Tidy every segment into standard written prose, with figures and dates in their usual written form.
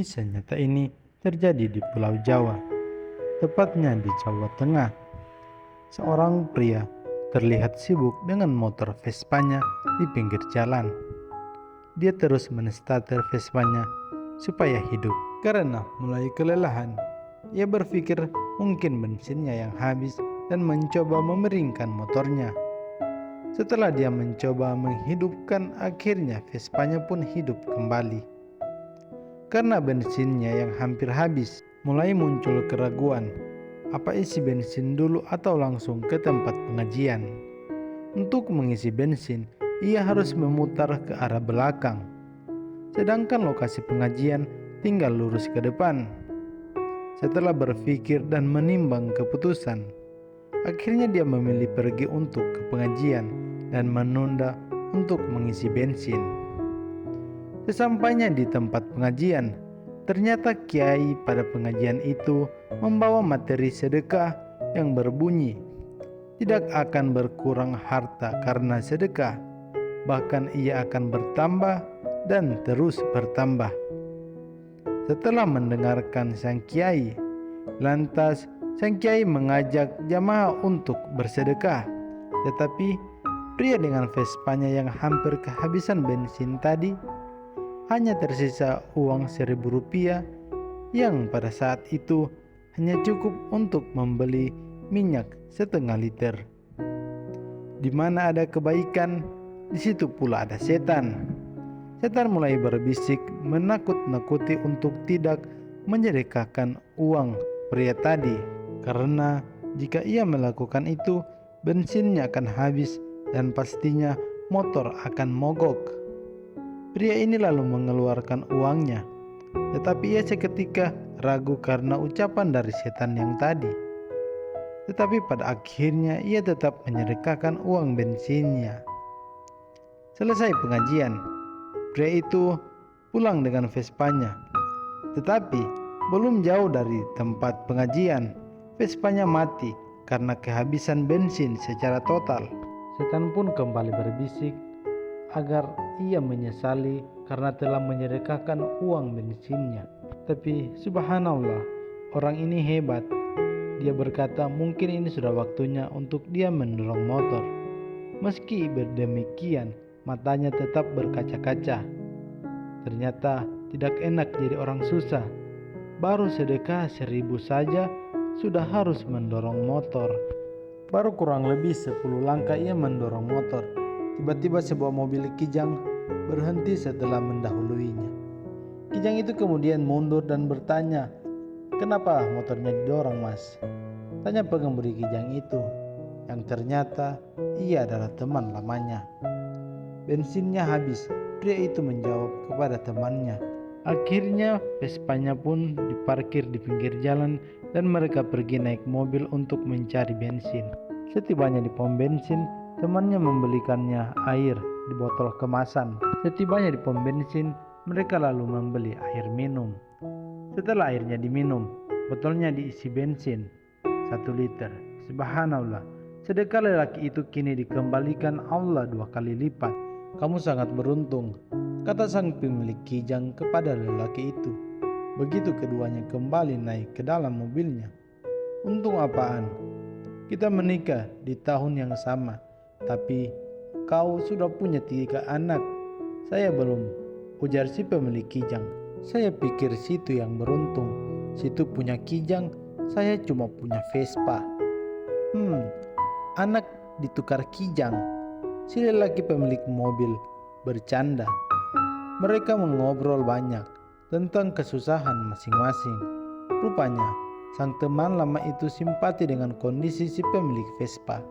Kisah nyata ini terjadi di Pulau Jawa, tepatnya di Jawa Tengah. Seorang pria terlihat sibuk dengan motor Vespanya di pinggir jalan. Dia terus menstarter Vespanya supaya hidup karena mulai kelelahan. Ia berpikir mungkin bensinnya yang habis dan mencoba memeringkan motornya. Setelah dia mencoba menghidupkan, akhirnya Vespanya pun hidup kembali. Karena bensinnya yang hampir habis, mulai muncul keraguan. Apa isi bensin dulu atau langsung ke tempat pengajian? Untuk mengisi bensin, ia harus memutar ke arah belakang. Sedangkan lokasi pengajian tinggal lurus ke depan. Setelah berpikir dan menimbang keputusan, akhirnya dia memilih pergi untuk ke pengajian dan menunda untuk mengisi bensin. Sesampainya di tempat pengajian, ternyata kiai pada pengajian itu membawa materi sedekah yang berbunyi, "Tidak akan berkurang harta karena sedekah, bahkan ia akan bertambah dan terus bertambah." Setelah mendengarkan sang kiai, lantas sang kiai mengajak jamaah untuk bersedekah. Tetapi pria dengan Vespanya yang hampir kehabisan bensin tadi, hanya tersisa uang Rp1.000 yang pada saat itu hanya cukup untuk membeli minyak setengah liter. Di mana ada kebaikan, di situ pula ada setan. Setan mulai berbisik menakut-nakuti untuk tidak menyedekahkan uang pria tadi, karena jika ia melakukan itu, bensinnya akan habis dan pastinya motor akan mogok. Pria ini lalu mengeluarkan uangnya, tetapi ia seketika ragu karena ucapan dari setan yang tadi. Tetapi pada akhirnya ia tetap menyedekahkan uang bensinnya. Selesai pengajian, pria itu pulang dengan Vespanya. Tetapi belum jauh dari tempat pengajian, Vespanya mati karena kehabisan bensin secara total. Setan pun kembali berbisik agar ia menyesali karena telah menyedekahkan uang bensinnya. Tapi subhanallah, orang ini hebat. Dia berkata mungkin ini sudah waktunya untuk dia mendorong motor. Meski berdemikian, matanya tetap berkaca-kaca. Ternyata tidak enak jadi orang susah. Baru sedekah 1.000 saja sudah harus mendorong motor. Baru kurang lebih 10 langkah ia mendorong motor. Tiba-tiba sebuah mobil Kijang berhenti setelah mendahuluinya. Kijang itu kemudian mundur dan bertanya, "Kenapa motornya didorong, Mas?" Tanya pengemudi Kijang itu, yang ternyata ia adalah teman lamanya. "Bensinnya habis," pria itu menjawab kepada temannya. Akhirnya Vespanya pun diparkir di pinggir jalan dan mereka pergi naik mobil untuk mencari bensin. Setibanya di pom bensin, temannya membelikannya air di botol kemasan. Setibanya di pom bensin, mereka lalu membeli air minum. Setelah airnya diminum, botolnya diisi bensin 1 liter. Subhanallah, sedekah lelaki itu kini dikembalikan Allah 2 kali lipat. "Kamu sangat beruntung," kata sang pemilik Kijang kepada lelaki itu. Begitu keduanya kembali naik ke dalam mobilnya. "Untung apaan? Kita menikah di tahun yang sama, tapi kau sudah punya 3 anak. Saya belum," ujar si pemilik Kijang. "Saya pikir situ yang beruntung. Situ punya Kijang, saya cuma punya Vespa." Anak ditukar Kijang," si lelaki pemilik mobil bercanda. Mereka mengobrol banyak tentang kesusahan masing-masing. Rupanya sang teman lama itu simpati dengan kondisi si pemilik Vespa.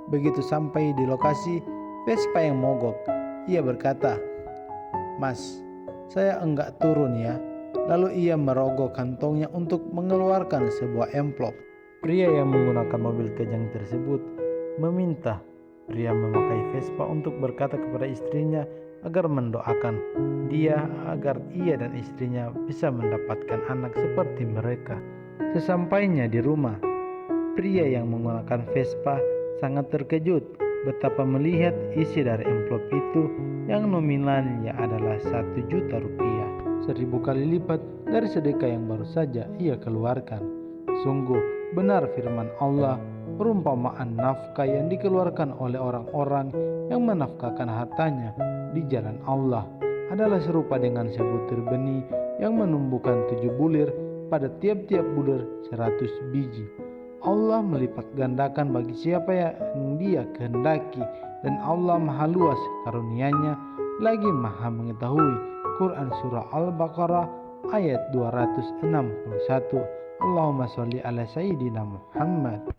Begitu sampai di lokasi Vespa yang mogok, ia berkata, "Mas, saya enggak turun ya." Lalu ia merogoh kantongnya untuk mengeluarkan sebuah amplop. Pria yang menggunakan mobil Kijang tersebut meminta pria memakai Vespa untuk berkata kepada istrinya agar mendoakan dia agar ia dan istrinya bisa mendapatkan anak seperti mereka. Sesampainya di rumah, pria yang menggunakan Vespa sangat terkejut betapa melihat isi dari amplop itu yang nominalnya adalah 1 juta rupiah. 1000 kali lipat dari sedekah yang baru saja ia keluarkan. Sungguh benar firman Allah, perumpamaan nafkah yang dikeluarkan oleh orang-orang yang menafkahkan hartanya di jalan Allah adalah serupa dengan sebutir benih yang menumbuhkan 7 bulir, pada tiap-tiap bulir 100 biji. Allah melipat gandakan bagi siapa yang Dia kehendaki, dan Allah maha luas karunia-Nya lagi maha mengetahui. Quran Surah Al-Baqarah ayat 261. Allahumma sholli ala Sayyidina Muhammad.